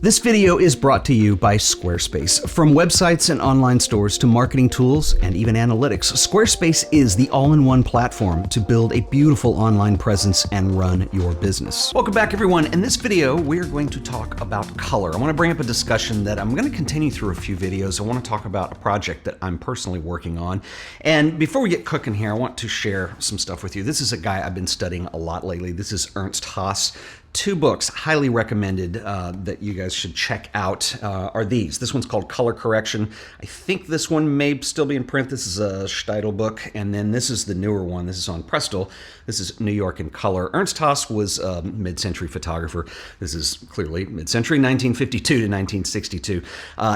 This video is brought to you by Squarespace. From websites and online stores to marketing tools and even analytics, Squarespace is the all-in-one platform to build a beautiful online presence and run your business. Welcome back, everyone. In this video, we're going to talk about color. I want to bring up a discussion that I'm going to continue through a few videos. I want to talk about a project that I'm personally working on. And before we get cooking here, I want to share some stuff with you. This is a guy I've been studying a lot lately. This is Ernst Haas. Two books highly recommended that you guys should check out are these. This one's called Color Correction. I think this one may still be in print. This is a Steidl book. And then this is the newer one. This is on Prestel. This is New York in Color. Ernst Haas was a mid-century photographer. This is clearly mid-century, 1952 to 1962.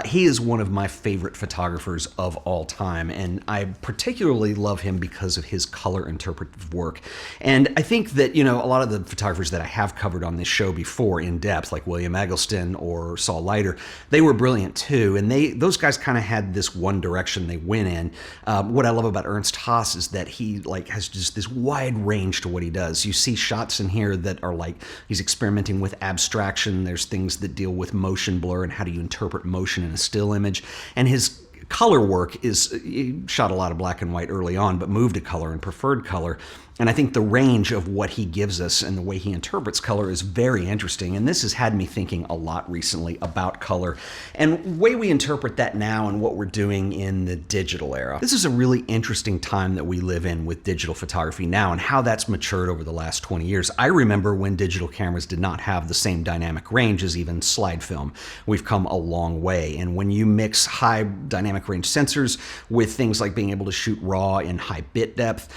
He is one of my favorite photographers of all time. And I particularly love him because of his color interpretive work. And I think that, a lot of the photographers that I have covered on this show before in depth, like William Eggleston or Saul Leiter, they were brilliant too. And those guys kind of had this one direction they went in. What I love about Ernst Haas is that he has just this wide range to what he does. You see shots in here that are like he's experimenting with abstraction. There's things that deal with motion blur and how do you interpret motion in a still image. And his color work he shot a lot of black and white early on, but moved to color and preferred color. And I think the range of what he gives us and the way he interprets color is very interesting. And this has had me thinking a lot recently about color and the way we interpret that now and what we're doing in the digital era. This is a really interesting time that we live in with digital photography now and how that's matured over the last 20 years. I remember when digital cameras did not have the same dynamic range as even slide film. We've come a long way. And when you mix high dynamic range sensors with things like being able to shoot raw in high bit depth,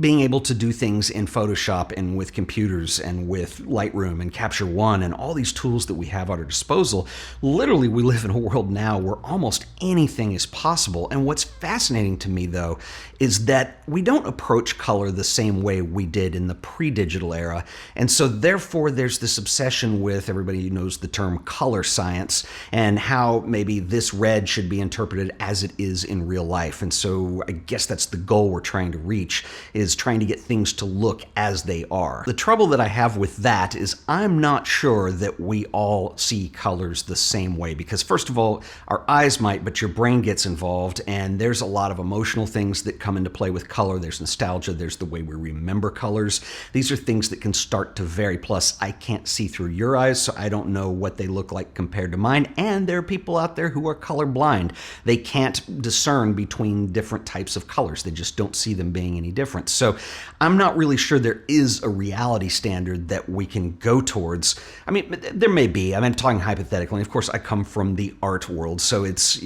being able to do things in Photoshop and with computers and with Lightroom and Capture One and all these tools that we have at our disposal, literally we live in a world now where almost anything is possible. And what's fascinating to me, though, is that we don't approach color the same way we did in the pre-digital era. And so therefore there's this obsession with, everybody knows the term color science, and how maybe this red should be interpreted as it is in real life. And so I guess that's the goal we're trying to reach, is trying to get things to look as they are. The trouble that I have with that is I'm not sure that we all see colors the same way, because first of all, our eyes might, but your brain gets involved, and there's a lot of emotional things that come into play with color. There's nostalgia, there's the way we remember colors. These are things that can start to vary. Plus, I can't see through your eyes, so I don't know what they look like compared to mine. And there are people out there who are colorblind. They can't discern between different types of colors. They just don't see them being any different. So I'm not really sure there is a reality standard that we can go towards. I mean, there may be. I'm talking hypothetically. Of course, I come from the art world, so it's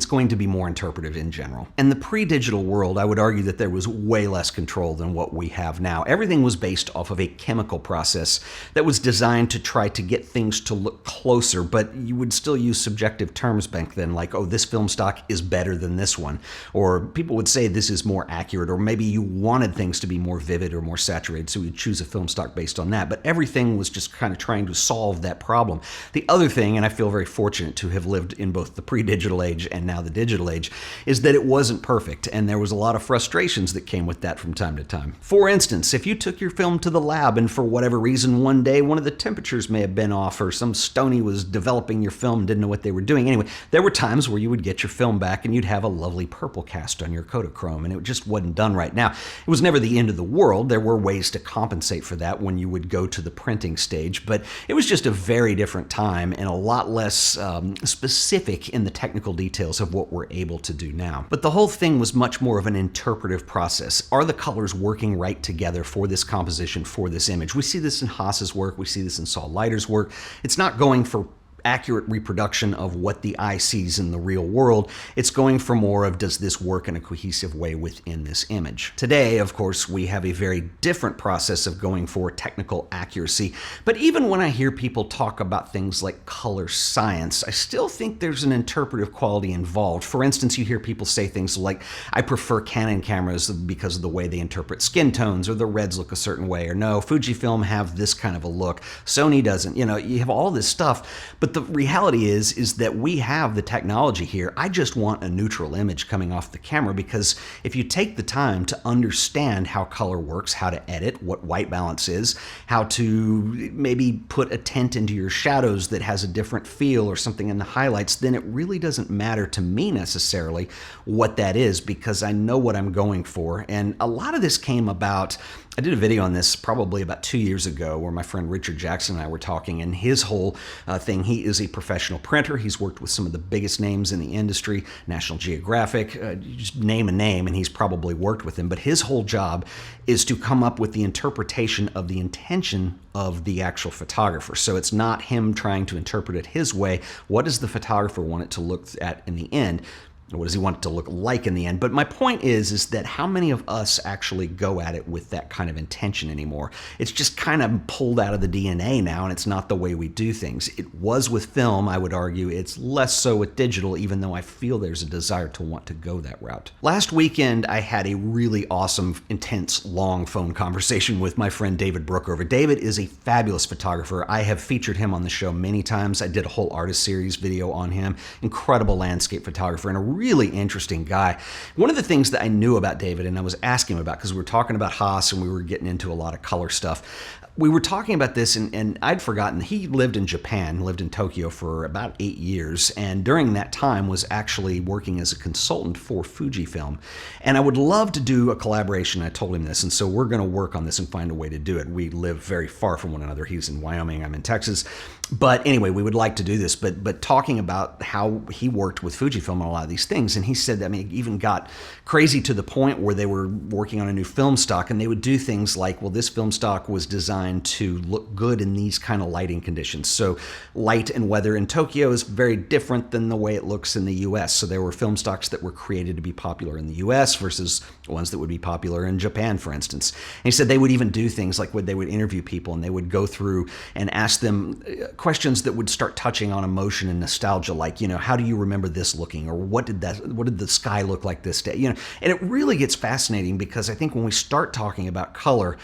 going to be more interpretive in general. In the pre-digital world, I would argue that there was way less control than what we have now. Everything was based off of a chemical process that was designed to try to get things to look closer, but you would still use subjective terms back then, like, oh, this film stock is better than this one, or people would say this is more accurate, or maybe you wanted things to be more vivid or more saturated, so you'd choose a film stock based on that. But everything was just kind of trying to solve that problem. The other thing, and I feel very fortunate to have lived in both the pre-digital age and now the digital age, is that it wasn't perfect, and there was a lot of frustrations that came with that from time to time. For instance, if you took your film to the lab and for whatever reason one day one of the temperatures may have been off, or some stony was developing your film and didn't know what they were doing. Anyway, there were times where you would get your film back and you'd have a lovely purple cast on your Kodachrome, and it just wasn't done right. Now, it was never the end of the world. There were ways to compensate for that when you would go to the printing stage, but it was just a very different time and a lot less specific in the technical details of what we're able to do now. But the whole thing was much more of an interpretive process. Are the colors working right together for this composition, for this image? We see this in Haas's work. We see this in Saul Leiter's work. It's not going for accurate reproduction of what the eye sees in the real world. It's going for more of, does this work in a cohesive way within this image? Today, of course, we have a very different process of going for technical accuracy. But even when I hear people talk about things like color science, I still think there's an interpretive quality involved. For instance, you hear people say things like, I prefer Canon cameras because of the way they interpret skin tones, or the reds look a certain way, or no, Fujifilm have this kind of a look, Sony doesn't. You have all this stuff, but But the reality is that we have the technology here. I just want a neutral image coming off the camera, because if you take the time to understand how color works, how to edit, what white balance is, how to maybe put a tint into your shadows that has a different feel or something in the highlights, then it really doesn't matter to me necessarily what that is, because I know what I'm going for. And a lot of this came about, I did a video on this probably about 2 years ago where my friend Richard Jackson and I were talking, and his whole thing, he is a professional printer. He's worked with some of the biggest names in the industry, National Geographic, just name a name, and he's probably worked with them. But his whole job is to come up with the interpretation of the intention of the actual photographer. So it's not him trying to interpret it his way. What does the photographer want it to look at in the end? What does he want it to look like in the end? But my point is that how many of us actually go at it with that kind of intention anymore? It's just kind of pulled out of the DNA now, and it's not the way we do things. It was with film, I would argue. It's less so with digital, even though I feel there's a desire to want to go that route. Last weekend, I had a really awesome, intense, long phone conversation with my friend David Brookover. David is a fabulous photographer. I have featured him on the show many times. I did a whole artist series video on him. Incredible landscape photographer and a really interesting guy. One of the things that I knew about David, and I was asking him about, because we were talking about Haas and we were getting into a lot of color stuff. We were talking about this, and I'd forgotten he lived in Japan, lived in Tokyo for about 8 years, and during that time was actually working as a consultant for Fujifilm. And I would love to do a collaboration. I told him this, and so we're going to work on this and find a way to do it. We live very far from one another. He's in Wyoming, I'm in Texas. But anyway, we would like to do this, but talking about how he worked with Fujifilm on a lot of these things, and he said, I mean, it even got crazy to the point where they were working on a new film stock, and they would do things like, well, this film stock was designed to look good in these kind of lighting conditions. So light and weather in Tokyo is very different than the way it looks in the US. So there were film stocks that were created to be popular in the US versus ones that would be popular in Japan, for instance. And he said they would even do things like they would interview people, and they would go through and ask them questions that would start touching on emotion and nostalgia, like, how do you remember this looking, or what did the sky look like this day? And it really gets fascinating, because I think when we start talking about color,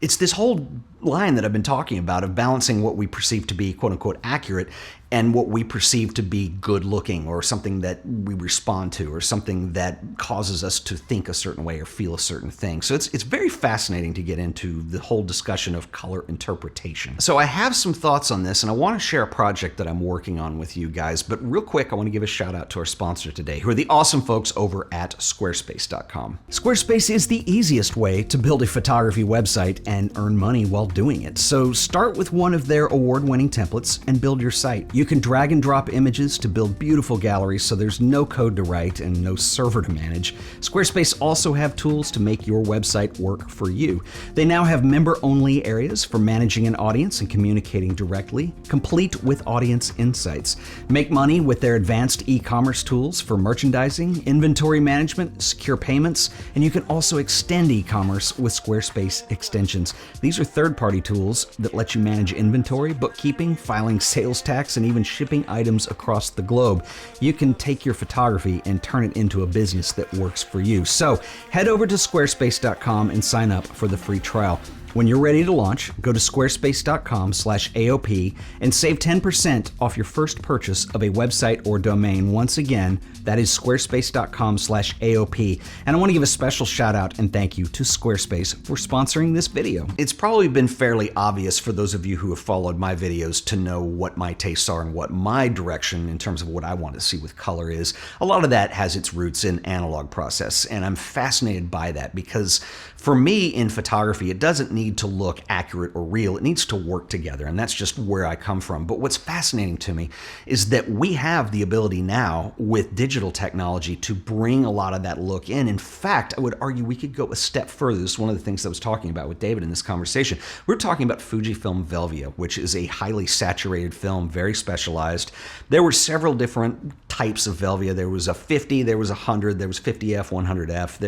it's this whole line that I've been talking about of balancing what we perceive to be quote unquote accurate and what we perceive to be good looking, or something that we respond to, or something that causes us to think a certain way or feel a certain thing. So it's very fascinating to get into the whole discussion of color interpretation. So I have some thoughts on this, and I want to share a project that I'm working on with you guys. But real quick, I want to give a shout out to our sponsor today, who are the awesome folks over at Squarespace.com. Squarespace is the easiest way to build a photography website and earn money while doing it. So start with one of their award-winning templates and build your site. You can drag and drop images to build beautiful galleries, so there's no code to write and no server to manage. Squarespace also have tools to make your website work for you. They now have member-only areas for managing an audience and communicating directly, complete with audience insights. Make money with their advanced e-commerce tools for merchandising, inventory management, secure payments, and you can also extend e-commerce with Squarespace extensions. These are third-party tools that let you manage inventory, bookkeeping, filing sales tax, and even shipping items across the globe. You can take your photography and turn it into a business that works for you. So head over to squarespace.com and sign up for the free trial. When you're ready to launch, go to squarespace.com/AOP and save 10% off your first purchase of a website or domain. Once again, that is squarespace.com/AOP. And I want to give a special shout out and thank you to Squarespace for sponsoring this video. It's probably been fairly obvious for those of you who have followed my videos to know what my tastes are and what my direction in terms of what I want to see with color is. A lot of that has its roots in analog process, and I'm fascinated by that, because for me in photography, it doesn't need to look accurate or real. It needs to work together, and that's just where I come from. But what's fascinating to me is that we have the ability now with digital technology to bring a lot of that look in. In fact, I would argue we could go a step further. This is one of the things I was talking about with David in this conversation. We're talking about Fujifilm Velvia, which is a highly saturated film, very specialized. There were several different types of Velvia. There was a 50, there was a 100, there was 50F, 100F.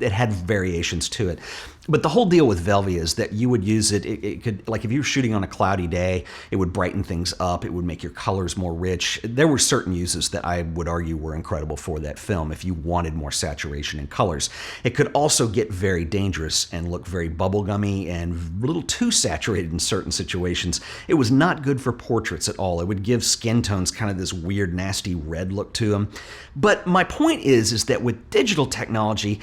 It had variations to it. But the whole deal with Velvia is that you would use it, it could, like if you were shooting on a cloudy day, it would brighten things up, it would make your colors more rich. There were certain uses that I would argue were incredible for that film if you wanted more saturation in colors. It could also get very dangerous and look very bubblegummy and a little too saturated in certain situations. It was not good for portraits at all. It would give skin tones kind of this weird, nasty red look to them. But my point is that with digital technology,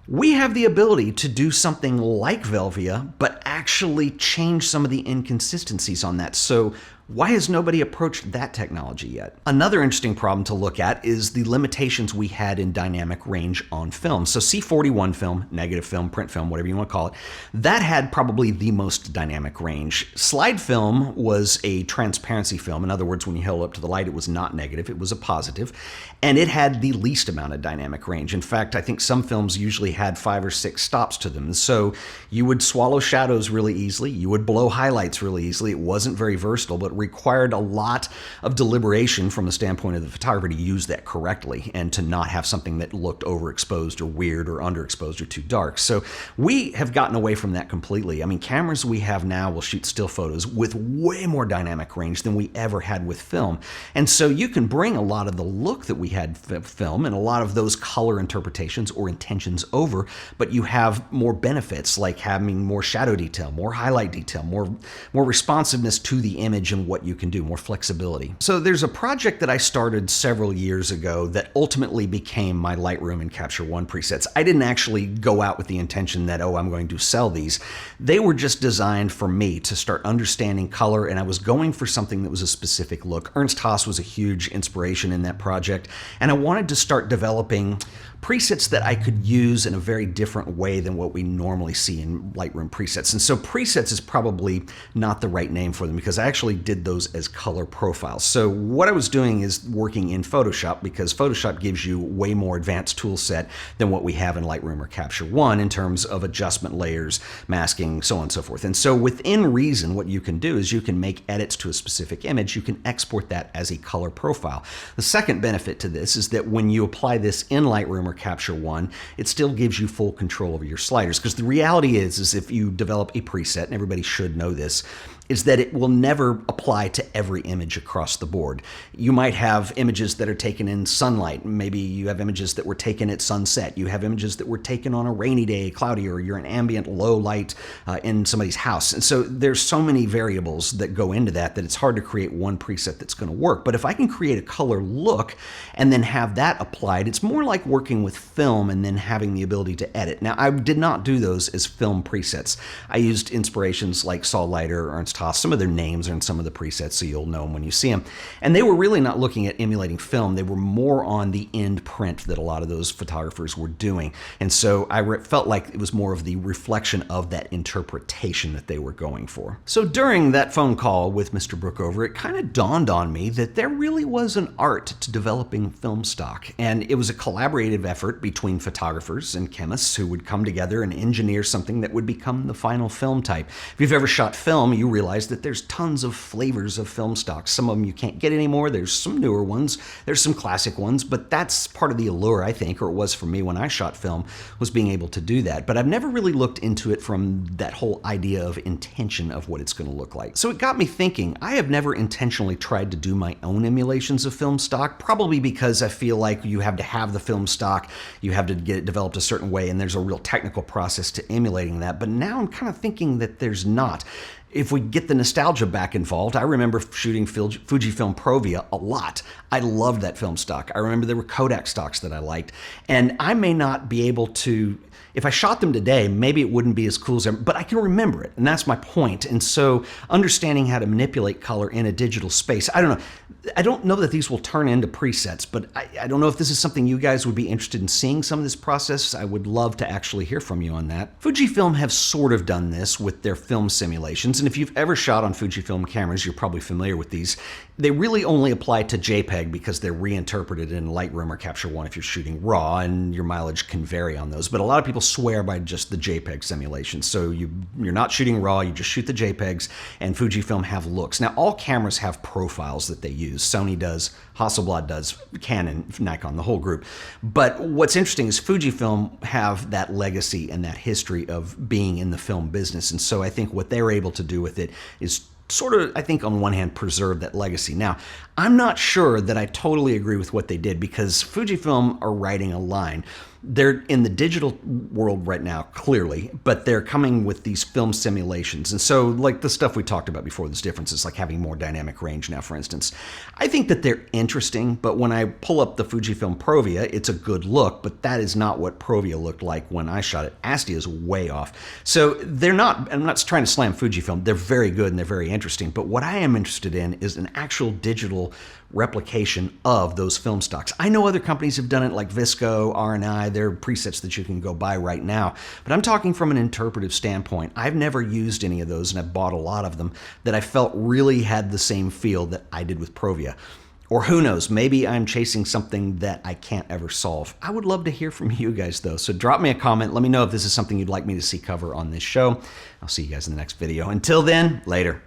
we have the ability to do something like Velvia, but actually change some of the inconsistencies on that. So why has nobody approached that technology yet? Another interesting problem to look at is the limitations we had in dynamic range on film. So C41 film, negative film, print film, whatever you want to call it, that had probably the most dynamic range. Slide film was a transparency film. In other words, when you held it up to the light, it was not negative, it was a positive. And it had the least amount of dynamic range. In fact, I think some films usually had 5 or 6 stops to them. So you would swallow shadows really easily. You would blow highlights really easily. It wasn't very versatile, but required a lot of deliberation from the standpoint of the photographer to use that correctly and to not have something that looked overexposed or weird or underexposed or too dark. So we have gotten away from that completely. I mean, cameras we have now will shoot still photos with way more dynamic range than we ever had with film. And so you can bring a lot of the look that we had film and a lot of those color interpretations or intentions over, but you have more benefits like having more shadow detail, more highlight detail, more responsiveness to the image and what you can do, more flexibility. So there's a project that I started several years ago that ultimately became my Lightroom and Capture One presets. I didn't actually go out with the intention that, oh, I'm going to sell these. They were just designed for me to start understanding color, and I was going for something that was a specific look. Ernst Haas was a huge inspiration in that project, and I wanted to start developing presets that I could use in a very different way than what we normally see in Lightroom presets. And so presets is probably not the right name for them because I actually did those as color profiles. So what I was doing is working in Photoshop because Photoshop gives you way more advanced tool set than what we have in Lightroom or Capture One in terms of adjustment layers, masking, so on and so forth. And so within Reason, what you can do is you can make edits to a specific image. You can export that as a color profile. The second benefit to this is that when you apply this in Lightroom or Capture One, it still gives you full control over your sliders. Because the reality is if you develop a preset, and everybody should know this, is that it will never apply to every image across the board. You might have images that are taken in sunlight. Maybe you have images that were taken at sunset. You have images that were taken on a rainy day, cloudy, or you're in ambient low light in somebody's house. And so there's so many variables that go into that it's hard to create one preset that's going to work. But if I can create a color look and then have that applied, it's more like working with film and then having the ability to edit. Now, I did not do those as film presets. I used inspirations like Saw Lighter, Ernst Haas. Some of their names are in some of the presets, so you'll know them when you see them. And they were really not looking at emulating film. They were more on the end print that a lot of those photographers were doing. And so I felt like it was more of the reflection of that interpretation that they were going for. So during that phone call with Mr. Brookover, it kind of dawned on me that there really was an art to developing film stock. And it was a collaborative effort between photographers and chemists who would come together and engineer something that would become the final film type. If you've ever shot film, you realize that there's tons of flavors of film stock. Some of them you can't get anymore. There's some newer ones. There's some classic ones, but that's part of the allure, I think, or it was for me when I shot film, was being able to do that. But I've never really looked into it from that whole idea of intention of what it's going to look like. So it got me thinking, I have never intentionally tried to do my own emulations of film stock, probably because I feel like you have to have the film stock, you have to get it developed a certain way, and there's a real technical process to emulating that. But now I'm kind of thinking that there's not. If we get the nostalgia back involved, I remember shooting Fujifilm Provia a lot. I loved that film stock. I remember there were Kodak stocks that I liked. And I may not be able to, if I shot them today, maybe it wouldn't be as cool as ever, but I can remember it. And that's my point. And so understanding how to manipulate color in a digital space, I don't know. I don't know that these will turn into presets, but I don't know if this is something you guys would be interested in seeing some of this process. I would love to actually hear from you on that. Fujifilm have sort of done this with their film simulations. And if you've ever shot on Fujifilm cameras, you're probably familiar with these. They really only apply to JPEG because they're reinterpreted in Lightroom or Capture One if you're shooting RAW, and your mileage can vary on those. But a lot of people swear by just the JPEG simulation. So you're not shooting RAW, you just shoot the JPEGs, and Fujifilm have looks. Now, all cameras have profiles that they use. Sony does, Hasselblad does, Canon, Nikon, the whole group. But what's interesting is Fujifilm have that legacy and that history of being in the film business. And so I think what they're able to do with it is sort of, I think, on one hand, preserve that legacy. Now, I'm not sure that I totally agree with what they did, because Fujifilm are writing a line. They're in the digital world right now, clearly, but they're coming with these film simulations. And so, like the stuff we talked about before, there's differences, like having more dynamic range now, for instance. I think that they're interesting, but when I pull up the Fujifilm Provia, it's a good look, but that is not what Provia looked like when I shot it. ASTI is way off. So they're not, I'm not trying to slam Fujifilm, they're very good and they're very interesting, but what I am interested in is an actual digital replication of those film stocks. I know other companies have done it, like Visco, R&I, they're presets that you can go buy right now, but I'm talking from an interpretive standpoint. I've never used any of those, and I've bought a lot of them that I felt really had the same feel that I did with Provia. Or who knows, maybe I'm chasing something that I can't ever solve. I would love to hear from you guys though, so drop me a comment, let me know if this is something you'd like me to see cover on this show. I'll see you guys in the next video. Until then, later.